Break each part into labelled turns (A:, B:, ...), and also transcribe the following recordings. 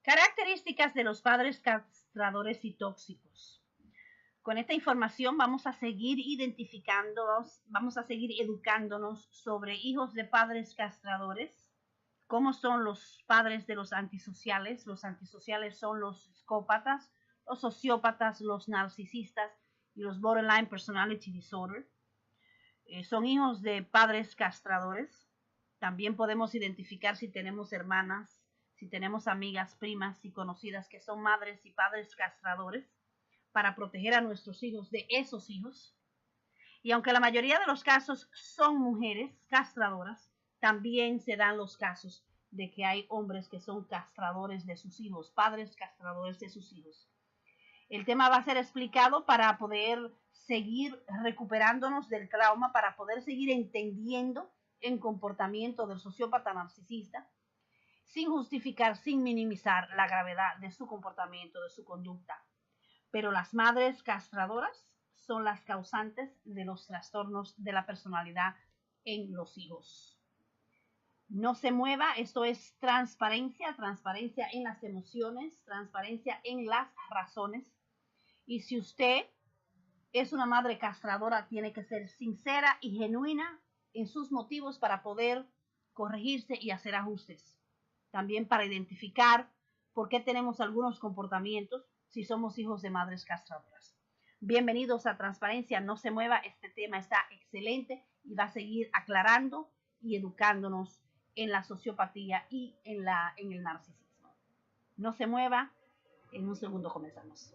A: Características de los padres castradores y tóxicos. Con esta información vamos a seguir identificándonos, vamos a seguir educándonos sobre hijos de padres castradores, cómo son los padres de los antisociales. Los antisociales son los psicópatas, los sociópatas, los narcisistas y los borderline personality disorder. Son hijos de padres castradores. También podemos identificar si tenemos hermanas, si tenemos amigas, primas y conocidas que son madres y padres castradores, para proteger a nuestros hijos de esos hijos. Y aunque la mayoría de los casos son mujeres castradoras, también se dan los casos de que hay hombres que son castradores de sus hijos, padres castradores de sus hijos. El tema va a ser explicado para poder seguir recuperándonos del trauma, para poder seguir entendiendo el comportamiento del sociópata narcisista, sin justificar, sin minimizar la gravedad de su comportamiento, de su conducta. Pero las madres castradoras son las causantes de los trastornos de la personalidad en los hijos. No se mueva, esto es transparencia, transparencia en las emociones, transparencia en las razones. Y si usted es una madre castradora, tiene que ser sincera y genuina en sus motivos para poder corregirse y hacer ajustes. También para identificar por qué tenemos algunos comportamientos si somos hijos de madres castradoras. Bienvenidos a Transparencia, no se mueva, este tema está excelente y va a seguir aclarando y educándonos en la sociopatía y en el narcisismo. No se mueva, en un segundo comenzamos.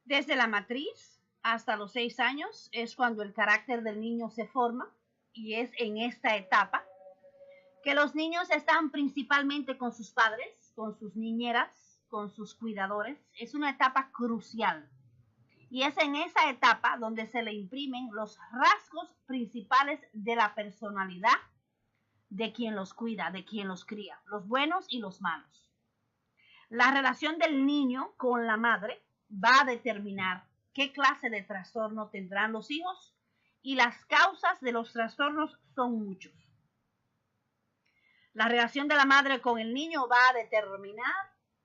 A: Desde la matriz hasta los 6 años es cuando el carácter del niño se forma, y es en esta etapa que los niños están principalmente con sus padres, con sus niñeras, con sus cuidadores. Es una etapa crucial. Y es en esa etapa donde se le imprimen los rasgos principales de la personalidad de quien los cuida, de quien los cría, los buenos y los malos. La relación del niño con la madre va a determinar qué clase de trastorno tendrán los hijos, y las causas de los trastornos son muchos. La relación de la madre con el niño va a determinar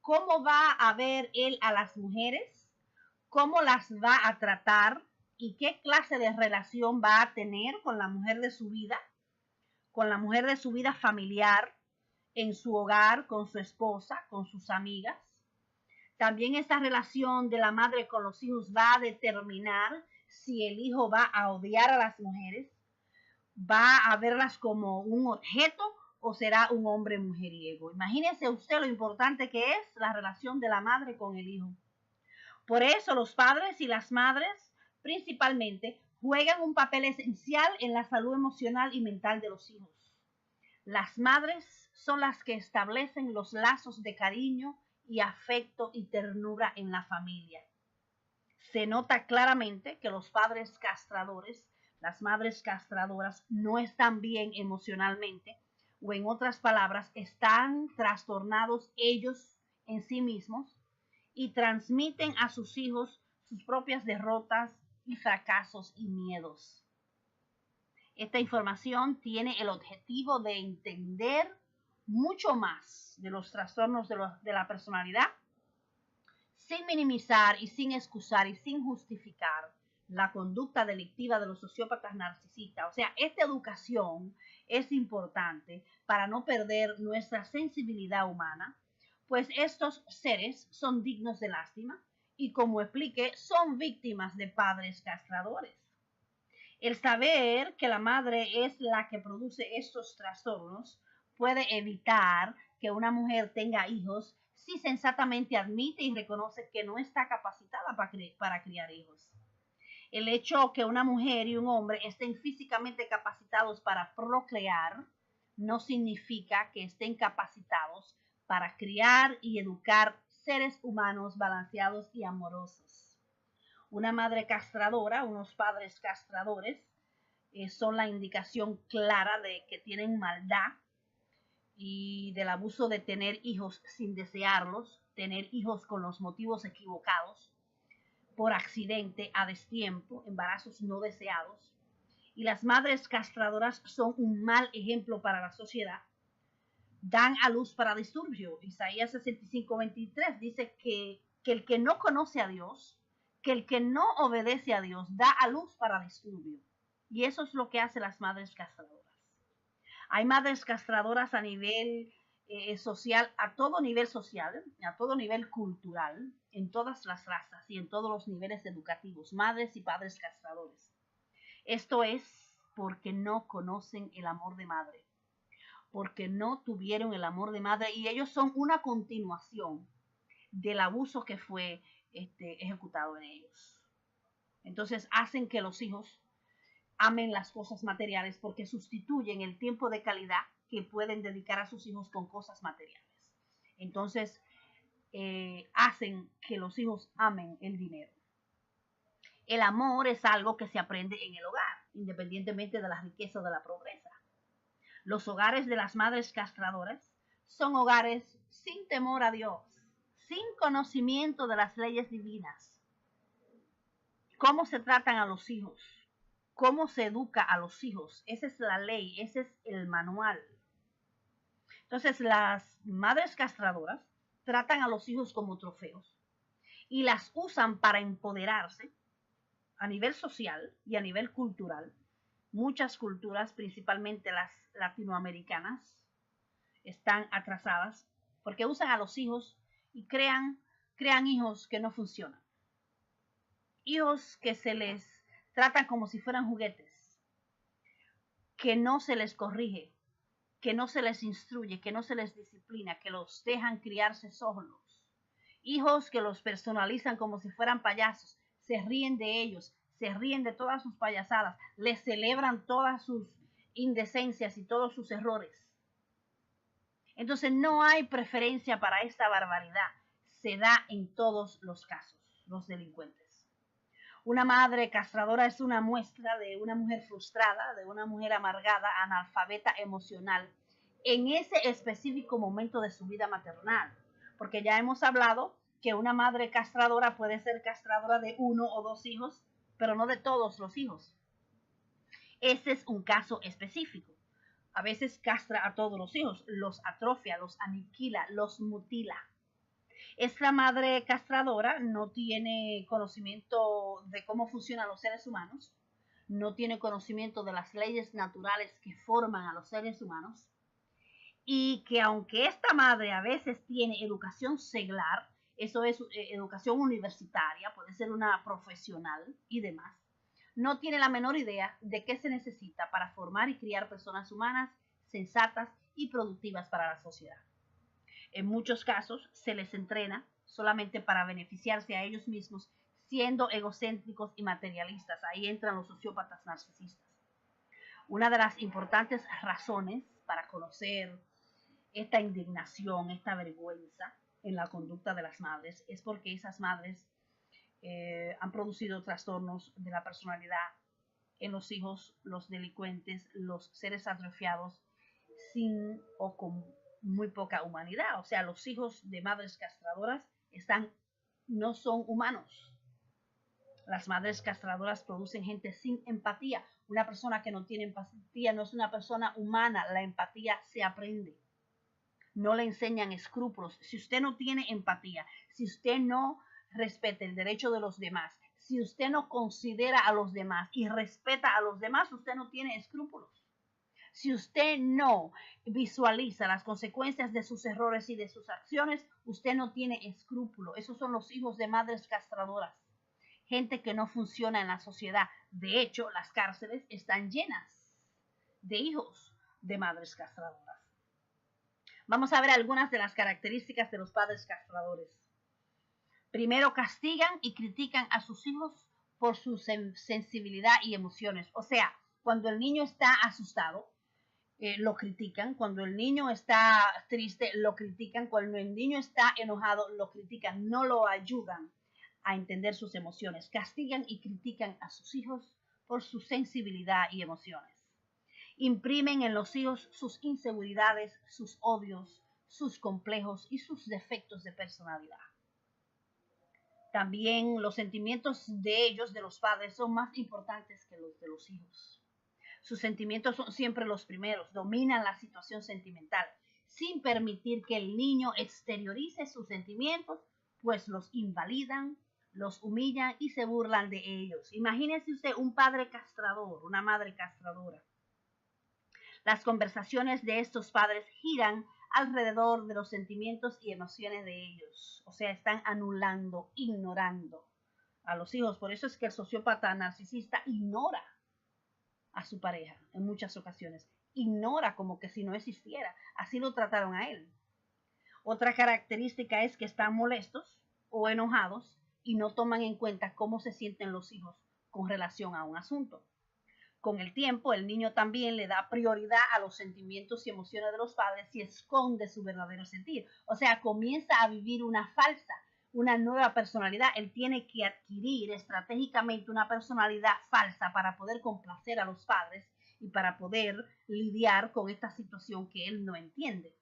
A: cómo va a ver él a las mujeres, cómo las va a tratar y qué clase de relación va a tener con la mujer de su vida, con la mujer de su vida familiar, en su hogar, con su esposa, con sus amigas. También esta relación de la madre con los hijos va a determinar si el hijo va a odiar a las mujeres, va a verlas como un objeto o será un hombre mujeriego. Imagínese usted lo importante que es la relación de la madre con el hijo. Por eso los padres y las madres principalmente juegan un papel esencial en la salud emocional y mental de los hijos. Las madres son las que establecen los lazos de cariño y afecto y ternura en la familia. Se nota claramente que los padres castradores, las madres castradoras, no están bien emocionalmente, o en otras palabras, están trastornados ellos en sí mismos y transmiten a sus hijos sus propias derrotas y fracasos y miedos. Esta información tiene el objetivo de entender mucho más de los trastornos de la personalidad, sin minimizar y sin excusar y sin justificar la conducta delictiva de los sociópatas narcisistas. O sea, esta educación es importante para no perder nuestra sensibilidad humana, pues estos seres son dignos de lástima y, como expliqué, son víctimas de padres castradores. El saber que la madre es la que produce estos trastornos puede evitar que una mujer tenga hijos si sensatamente admite y reconoce que no está capacitada para criar hijos. El hecho que una mujer y un hombre estén físicamente capacitados para procrear no significa que estén capacitados para criar y educar seres humanos balanceados y amorosos. Una madre castradora, unos padres castradores, son la indicación clara de que tienen maldad y del abuso de tener hijos sin desearlos, tener hijos con los motivos equivocados, por accidente, a destiempo, embarazos no deseados. Y las madres castradoras son un mal ejemplo para la sociedad, dan a luz para disturbio. Isaías 65:23 dice que el que no conoce a Dios, que el que no obedece a Dios, da a luz para disturbio. Y eso es lo que hacen las madres castradoras. Hay madres castradoras a nivel social, a todo nivel social, a todo nivel cultural, en todas las razas y en todos los niveles educativos, madres y padres castradores. Esto es porque no conocen el amor de madre, porque no tuvieron el amor de madre y ellos son una continuación del abuso que fue ejecutado en ellos. Entonces hacen que los hijos amen las cosas materiales porque sustituyen el tiempo de calidad que pueden dedicar a sus hijos con cosas materiales. Entonces hacen que los hijos amen el dinero. El amor es algo que se aprende en el hogar, independientemente de la riqueza o de la pobreza. Los hogares de las madres castradoras son hogares sin temor a Dios, sin conocimiento de las leyes divinas. ¿Cómo se tratan a los hijos? ¿Cómo se educa a los hijos? Esa es la ley, ese es el manual. Entonces, las madres castradoras tratan a los hijos como trofeos y las usan para empoderarse a nivel social y a nivel cultural. Muchas culturas, principalmente las latinoamericanas, están atrasadas porque usan a los hijos y crean hijos que no funcionan. Hijos que se les tratan como si fueran juguetes, que no se les corrige, que no se les instruye, que no se les disciplina, que los dejan criarse solos. Hijos que los personalizan como si fueran payasos, se ríen de ellos, se ríen de todas sus payasadas, les celebran todas sus indecencias y todos sus errores. Entonces no hay preferencia para esta barbaridad, se da en todos los casos, los delincuentes. Una madre castradora es una muestra de una mujer frustrada, de una mujer amargada, analfabeta emocional, en ese específico momento de su vida maternal. Porque ya hemos hablado que una madre castradora puede ser castradora de 1 o 2 hijos, pero no de todos los hijos. Ese es un caso específico. A veces castra a todos los hijos, los atrofia, los aniquila, los mutila. Esta madre castradora no tiene conocimiento de cómo funcionan los seres humanos, no tiene conocimiento de las leyes naturales que forman a los seres humanos, y que aunque esta madre a veces tiene educación seglar, eso es educación universitaria, puede ser una profesional y demás, no tiene la menor idea de qué se necesita para formar y criar personas humanas, sensatas y productivas para la sociedad. En muchos casos se les entrena solamente para beneficiarse a ellos mismos, siendo egocéntricos y materialistas. Ahí entran los sociópatas narcisistas. Una de las importantes razones para conocer esta indignación, esta vergüenza en la conducta de las madres es porque esas madres han producido trastornos de la personalidad en los hijos, los delincuentes, los seres atrofiados, sin o con muy poca humanidad. O sea, los hijos de madres castradoras no son humanos. Las madres castradoras producen gente sin empatía. Una persona que no tiene empatía no es una persona humana. La empatía se aprende. No le enseñan escrúpulos. Si usted no tiene empatía, si usted no respeta el derecho de los demás, si usted no considera a los demás y respeta a los demás, usted no tiene escrúpulos. Si usted no visualiza las consecuencias de sus errores y de sus acciones, usted no tiene escrúpulo. Esos son los hijos de madres castradoras. Gente que no funciona en la sociedad. De hecho, las cárceles están llenas de hijos de madres castradoras. Vamos a ver algunas de las características de los padres castradores. Primero, castigan y critican a sus hijos por su sensibilidad y emociones. O sea, cuando el niño está asustado, lo critican. Cuando el niño está triste, lo critican. Cuando el niño está enojado, lo critican. No lo ayudan a entender sus emociones. Castigan y critican a sus hijos por su sensibilidad y emociones. Imprimen en los hijos sus inseguridades, sus odios, sus complejos y sus defectos de personalidad. También los sentimientos de ellos, de los padres, son más importantes que los de los hijos. Sus sentimientos son siempre los primeros, dominan la situación sentimental. sin permitir que el niño exteriorice sus sentimientos, pues los invalidan, los humillan y se burlan de ellos. Imagínese usted un padre castrador, una madre castradora. Las conversaciones de estos padres giran alrededor de los sentimientos y emociones de ellos. O sea, están anulando, ignorando a los hijos. Por eso es que el sociópata narcisista ignora a su pareja en muchas ocasiones. Ignora como que si no existiera. Así lo trataron a él. Otra característica es que están molestos o enojados y no toman en cuenta cómo se sienten los hijos con relación a un asunto. Con el tiempo, el niño también le da prioridad a los sentimientos y emociones de los padres y esconde su verdadero sentir. O sea, comienza a vivir una falsa, una nueva personalidad. Él tiene que adquirir estratégicamente una personalidad falsa para poder complacer a los padres y para poder lidiar con esta situación que él no entiende.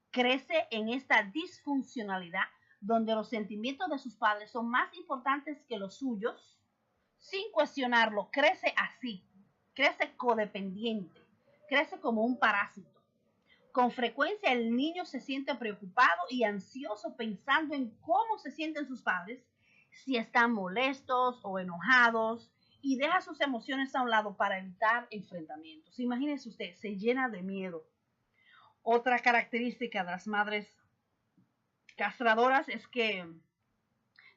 A: Crece en esta disfuncionalidad donde los sentimientos de sus padres son más importantes que los suyos, sin cuestionarlo. Crece así. Crece codependiente, crece como un parásito. Con frecuencia el niño se siente preocupado y ansioso pensando en cómo se sienten sus padres, si están molestos o enojados, y deja sus emociones a un lado para evitar enfrentamientos. Imagínese usted, se llena de miedo. Otra característica de las madres castradoras es que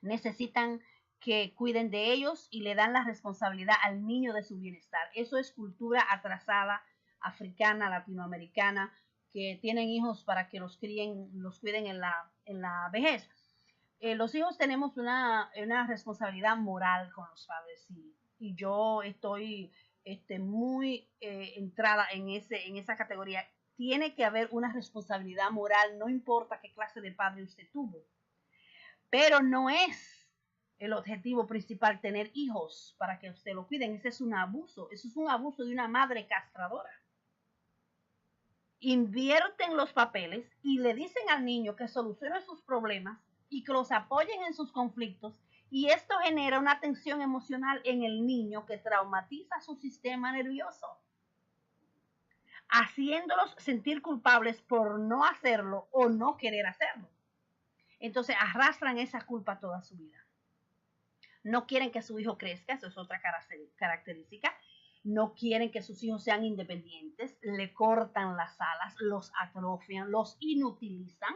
A: necesitan que cuiden de ellos y le dan la responsabilidad al niño de su bienestar. Eso es cultura atrasada, africana, latinoamericana, que tienen hijos para que los cuiden en la vejez. Los hijos tenemos una responsabilidad moral con los padres y yo estoy muy entrada en esa categoría. Tiene que haber una responsabilidad moral, no importa qué clase de padre usted tuvo, pero no es el objetivo principal tener hijos para que usted lo cuiden. Ese es un abuso. Eso es un abuso de una madre castradora. Invierten los papeles y le dicen al niño que solucione sus problemas y que los apoyen en sus conflictos. Y esto genera una tensión emocional en el niño que traumatiza su sistema nervioso, haciéndolos sentir culpables por no hacerlo o no querer hacerlo. Entonces arrastran esa culpa toda su vida. No quieren que su hijo crezca, eso es otra característica. No quieren que sus hijos sean independientes, le cortan las alas, los atrofian, los inutilizan,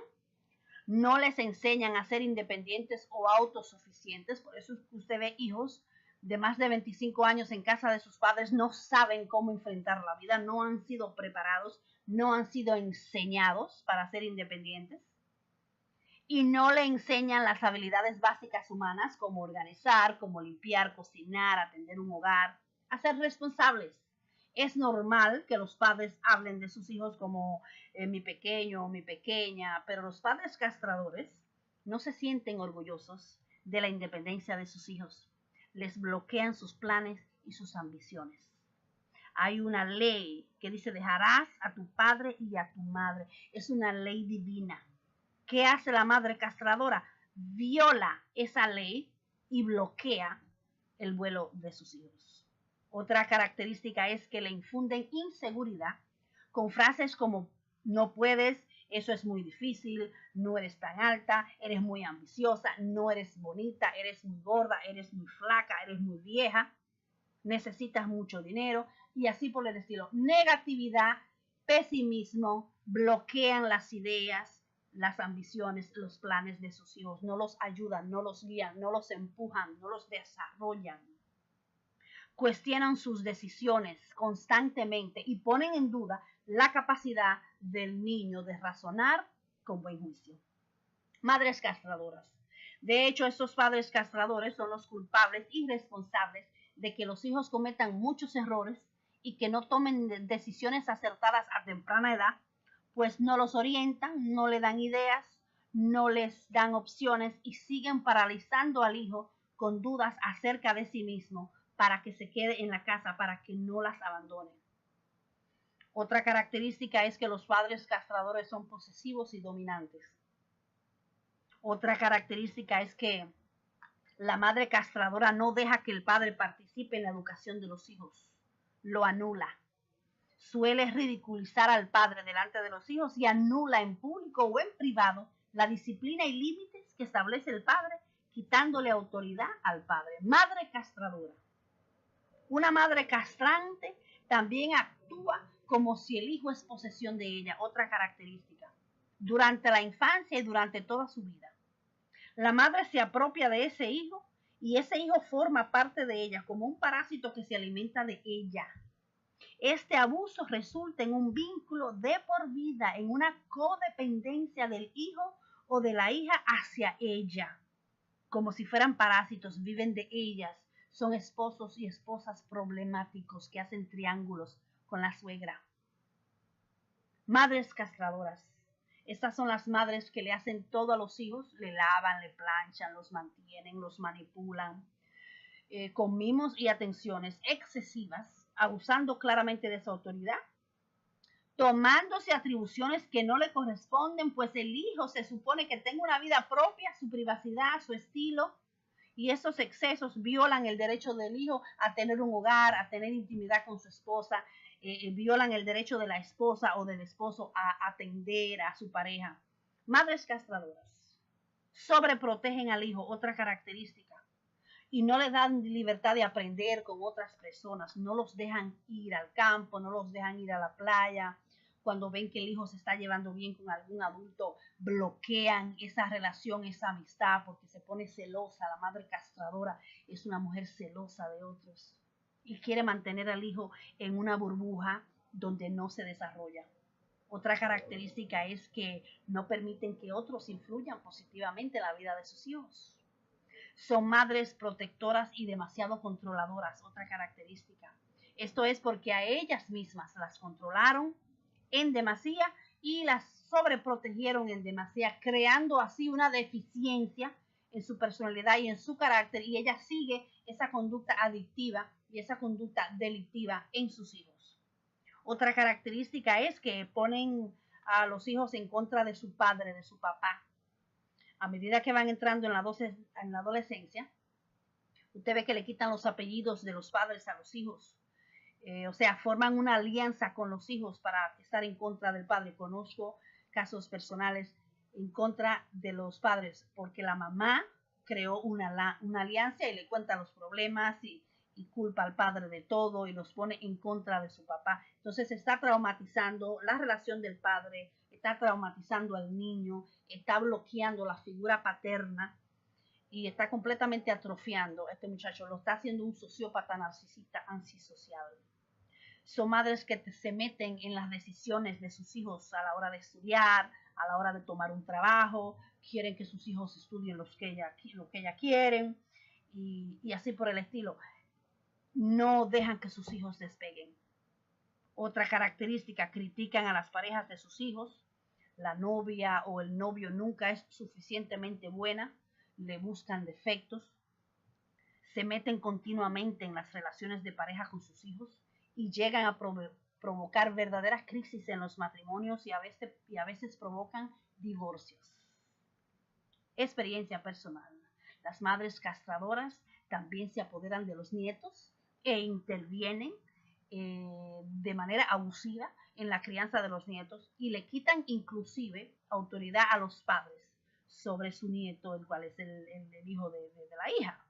A: no les enseñan a ser independientes o autosuficientes. Por eso usted ve hijos de más de 25 años en casa de sus padres, no saben cómo enfrentar la vida, no han sido preparados, no han sido enseñados para ser independientes. Y no le enseñan las habilidades básicas humanas como organizar, como limpiar, cocinar, atender un hogar, a ser responsables. Es normal que los padres hablen de sus hijos como mi pequeño o mi pequeña, pero los padres castradores no se sienten orgullosos de la independencia de sus hijos. Les bloquean sus planes y sus ambiciones. Hay una ley que dice: dejarás a tu padre y a tu madre. Es una ley divina. ¿Qué hace la madre castradora? Viola esa ley y bloquea el vuelo de sus hijos. Otra característica es que le infunden inseguridad con frases como: no puedes, eso es muy difícil, no eres tan alta, eres muy ambiciosa, no eres bonita, eres muy gorda, eres muy flaca, eres muy vieja, necesitas mucho dinero, y así por el estilo. Negatividad, pesimismo, bloquean las ideas, las ambiciones, los planes de sus hijos. No los ayudan, no los guían, no los empujan, no los desarrollan. Cuestionan sus decisiones constantemente y ponen en duda la capacidad del niño de razonar con buen juicio. Madres castradoras. De hecho, estos padres castradores son los culpables y responsables de que los hijos cometan muchos errores y que no tomen decisiones acertadas a temprana edad, pues no los orientan, no le dan ideas, no les dan opciones y siguen paralizando al hijo con dudas acerca de sí mismo para que se quede en la casa, para que no las abandone. Otra característica es que los padres castradores son posesivos y dominantes. Otra característica es que la madre castradora no deja que el padre participe en la educación de los hijos, lo anula. Suele ridiculizar al padre delante de los hijos y anula en público o en privado la disciplina y límites que establece el padre, quitándole autoridad al padre. Madre castradora. Una madre castrante también actúa como si el hijo es posesión de ella, otra característica, durante la infancia y durante toda su vida. La madre se apropia de ese hijo y ese hijo forma parte de ella como un parásito que se alimenta de ella. Este abuso resulta en un vínculo de por vida, en una codependencia del hijo o de la hija hacia ella. Como si fueran parásitos, viven de ellas. Son esposos y esposas problemáticos que hacen triángulos con la suegra. Madres castradoras. Estas son las madres que le hacen todo a los hijos, le lavan, le planchan, los mantienen, los manipulan, con mimos y atenciones excesivas, abusando claramente de su autoridad, tomándose atribuciones que no le corresponden, pues el hijo se supone que tenga una vida propia, su privacidad, su estilo, y esos excesos violan el derecho del hijo a tener un hogar, a tener intimidad con su esposa, violan el derecho de la esposa o del esposo a atender a su pareja. Madres castradoras sobreprotegen al hijo, otra característica, y no le dan libertad de aprender con otras personas, no los dejan ir al campo, no los dejan ir a la playa. Cuando ven que el hijo se está llevando bien con algún adulto, bloquean esa relación, esa amistad, porque se pone celosa. La madre castradora es una mujer celosa de otros y quiere mantener al hijo en una burbuja donde no se desarrolla. Otra característica es que no permiten que otros influyan positivamente en la vida de sus hijos. Son madres protectoras y demasiado controladoras, otra característica. Esto es porque a ellas mismas las controlaron en demasía y las sobreprotegieron en demasía, creando así una deficiencia en su personalidad y en su carácter, y ella sigue esa conducta adictiva y esa conducta delictiva en sus hijos. Otra característica es que ponen a los hijos en contra de su padre, de su papá. A medida que van entrando en la adolescencia, usted ve que le quitan los apellidos de los padres a los hijos. O sea, forman una alianza con los hijos para estar en contra del padre. Conozco casos personales en contra de los padres, porque la mamá creó una alianza y le cuenta los problemas y culpa al padre de todo y los pone en contra de su papá. Entonces está traumatizando la relación del padre, está traumatizando al niño, está bloqueando la figura paterna y está completamente atrofiando a este muchacho. Lo está haciendo un sociópata narcisista antisocial. Son madres que se meten en las decisiones de sus hijos a la hora de estudiar, a la hora de tomar un trabajo, quieren que sus hijos estudien lo que ella quieren y así por el estilo. No dejan que sus hijos despeguen. Otra característica, critican a las parejas de sus hijos. La novia o el novio nunca es suficientemente buena, le buscan defectos, se meten continuamente en las relaciones de pareja con sus hijos y llegan a provocar verdaderas crisis en los matrimonios y a veces provocan divorcios. Experiencia personal. Las madres castradoras también se apoderan de los nietos e intervienen de manera abusiva en la crianza de los nietos y le quitan inclusive autoridad a los padres sobre su nieto, el cual es el hijo de la hija.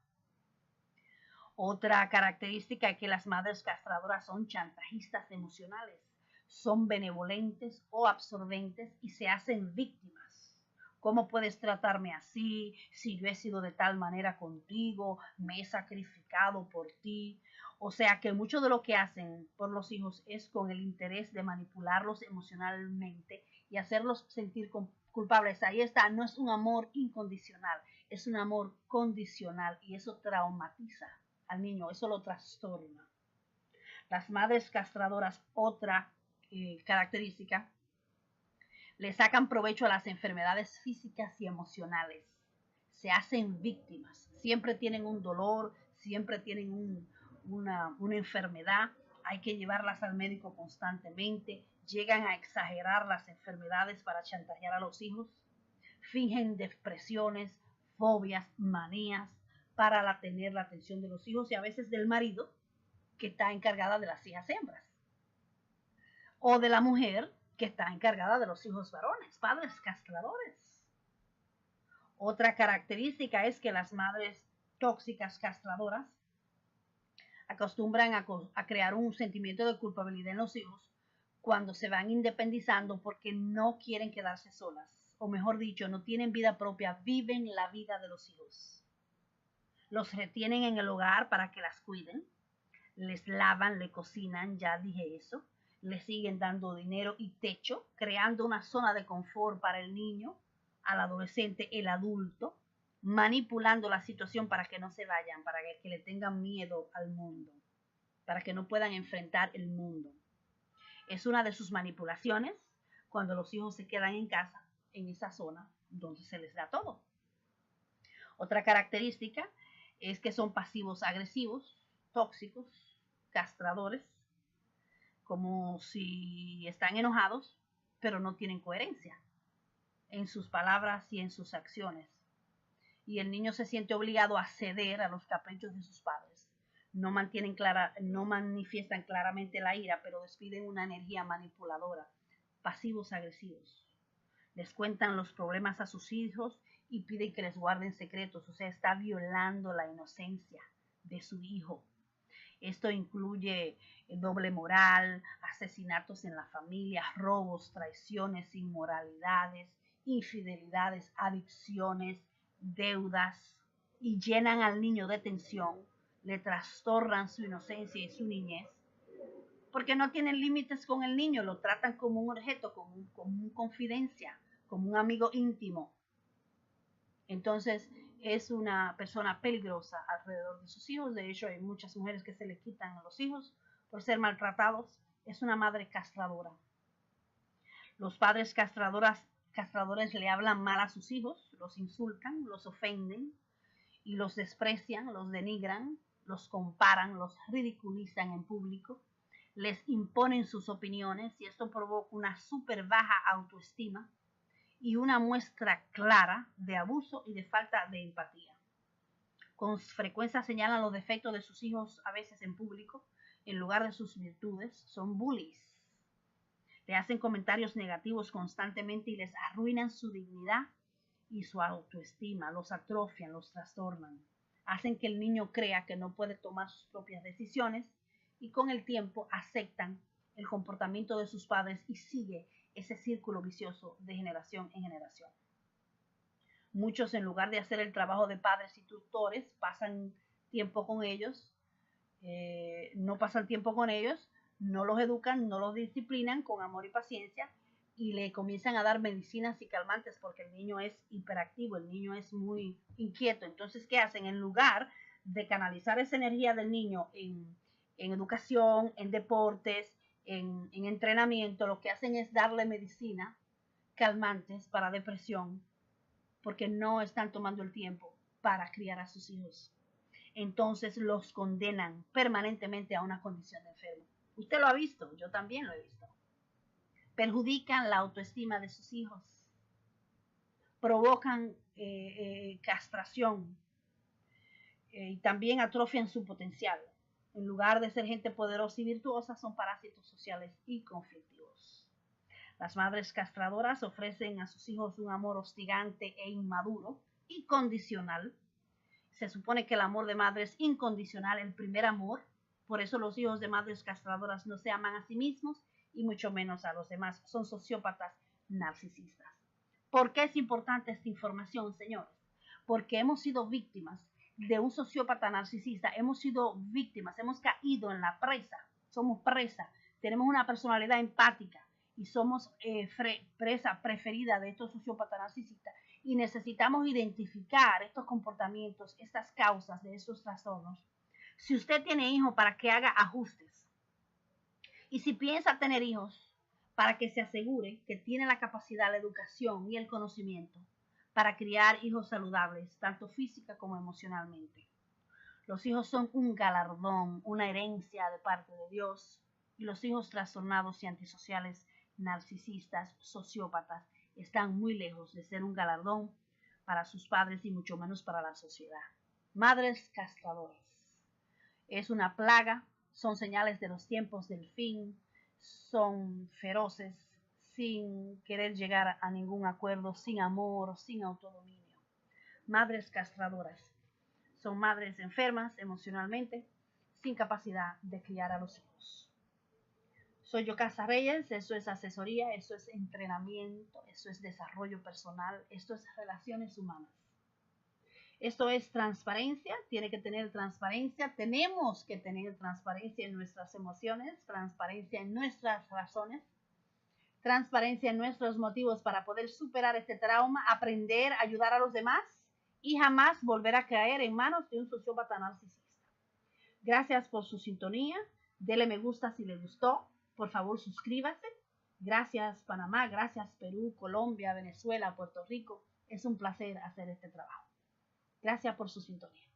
A: Otra característica es que las madres castradoras son chantajistas emocionales, son benevolentes o absorbentes y se hacen víctimas. ¿Cómo puedes tratarme así? Si yo he sido de tal manera contigo, me he sacrificado por ti. O sea que mucho de lo que hacen por los hijos es con el interés de manipularlos emocionalmente y hacerlos sentir culpables. Ahí está, no es un amor incondicional, es un amor condicional y eso traumatiza al niño, eso lo trastorna. Las madres castradoras, otra característica, le sacan provecho a las enfermedades físicas y emocionales. Se hacen víctimas. Siempre tienen un dolor, siempre tienen una enfermedad. Hay que llevarlas al médico constantemente. Llegan a exagerar las enfermedades para chantajear a los hijos. Fingen depresiones, fobias, manías para tener la atención de los hijos y a veces del marido, que está encargada de las hijas hembras. o de la mujer que está encargada de los hijos varones, padres castradores. Otra característica es que las madres tóxicas castradoras acostumbran a crear un sentimiento de culpabilidad en los hijos cuando se van independizando porque no quieren quedarse solas, o mejor dicho, no tienen vida propia, viven la vida de los hijos. Los retienen en el hogar para que las cuiden, les lavan, le cocinan, ya dije eso, les siguen dando dinero y techo, creando una zona de confort para el niño, al adolescente, el adulto, manipulando la situación para que no se vayan, para que le tengan miedo al mundo, para que no puedan enfrentar el mundo. Es una de sus manipulaciones cuando los hijos se quedan en casa, en esa zona donde se les da todo. Otra característica es que son pasivos agresivos, tóxicos, castradores, como si están enojados, pero no tienen coherencia en sus palabras y en sus acciones. Y el niño se siente obligado a ceder a los caprichos de sus padres. No manifiestan claramente la ira, pero despiden una energía manipuladora. Pasivos agresivos. Les cuentan los problemas a sus hijos y piden que les guarden secretos. O sea, está violando la inocencia de su hijo. Esto incluye doble moral, asesinatos en la familia, robos, traiciones, inmoralidades, infidelidades, adicciones, deudas, y llenan al niño de tensión, le trastornan su inocencia y su niñez, porque no tienen límites con el niño, lo tratan como un objeto, como un confidencia, como un amigo íntimo. Entonces es una persona peligrosa alrededor de sus hijos. De hecho, hay muchas mujeres que se le quitan a los hijos por ser maltratados. Es una madre castradora. Los padres castradores le hablan mal a sus hijos, los insultan, los ofenden y los desprecian, los denigran, los comparan, los ridiculizan en público, les imponen sus opiniones y esto provoca una súper baja autoestima y una muestra clara de abuso y de falta de empatía. Con frecuencia señalan los defectos de sus hijos a veces en público, en lugar de sus virtudes, son bullies. Le hacen comentarios negativos constantemente y les arruinan su dignidad y su autoestima, los atrofian, los trastornan. Hacen que el niño crea que no puede tomar sus propias decisiones y con el tiempo aceptan el comportamiento de sus padres y sigue ese círculo vicioso de generación en generación. Muchos, en lugar de hacer el trabajo de padres y tutores, pasan tiempo con ellos, no pasan tiempo con ellos, no los educan, no los disciplinan con amor y paciencia y le comienzan a dar medicinas y calmantes porque el niño es hiperactivo, el niño es muy inquieto. Entonces, ¿qué hacen? En lugar de canalizar esa energía del niño en educación, en deportes, en entrenamiento, lo que hacen es darle medicina, calmantes para depresión, porque no están tomando el tiempo para criar a sus hijos. Entonces los condenan permanentemente a una condición de enfermo. Usted lo ha visto, yo también lo he visto. Perjudican la autoestima de sus hijos, provocan castración y también atrofian su potencial. En lugar de ser gente poderosa y virtuosa, son parásitos sociales y conflictivos. Las madres castradoras ofrecen a sus hijos un amor hostigante e inmaduro y condicional. Se supone que el amor de madre es incondicional, el primer amor. Por eso los hijos de madres castradoras no se aman a sí mismos y mucho menos a los demás. Son sociópatas narcisistas. ¿Por qué es importante esta información, señores? Porque hemos sido víctimas de un sociópata narcisista, hemos sido víctimas, hemos caído en la presa, somos presa, tenemos una personalidad empática y somos presa preferida de estos sociópatas narcisistas y necesitamos identificar estos comportamientos, estas causas de estos trastornos. Si usted tiene hijos, para que haga ajustes. Y si piensa tener hijos, para que se asegure que tiene la capacidad, la educación y el conocimiento para criar hijos saludables, tanto física como emocionalmente. Los hijos son un galardón, una herencia de parte de Dios, y los hijos trastornados y antisociales, narcisistas, sociópatas, están muy lejos de ser un galardón para sus padres y mucho menos para la sociedad. Madres castradoras. Es una plaga, son señales de los tiempos del fin, son feroces, sin querer llegar a ningún acuerdo, sin amor, sin autodominio. Madres castradoras. Son madres enfermas emocionalmente, sin capacidad de criar a los hijos. Soy Yocasta Reyes, eso es asesoría, eso es entrenamiento, eso es desarrollo personal, esto es relaciones humanas. Esto es transparencia, tiene que tener transparencia, tenemos que tener transparencia en nuestras emociones, transparencia en nuestras razones, transparencia en nuestros motivos para poder superar este trauma, aprender, ayudar a los demás y jamás volver a caer en manos de un sociópata narcisista. Gracias por su sintonía, dele me gusta si le gustó, por favor suscríbase. Gracias Panamá, gracias Perú, Colombia, Venezuela, Puerto Rico. Es un placer hacer este trabajo. Gracias por su sintonía.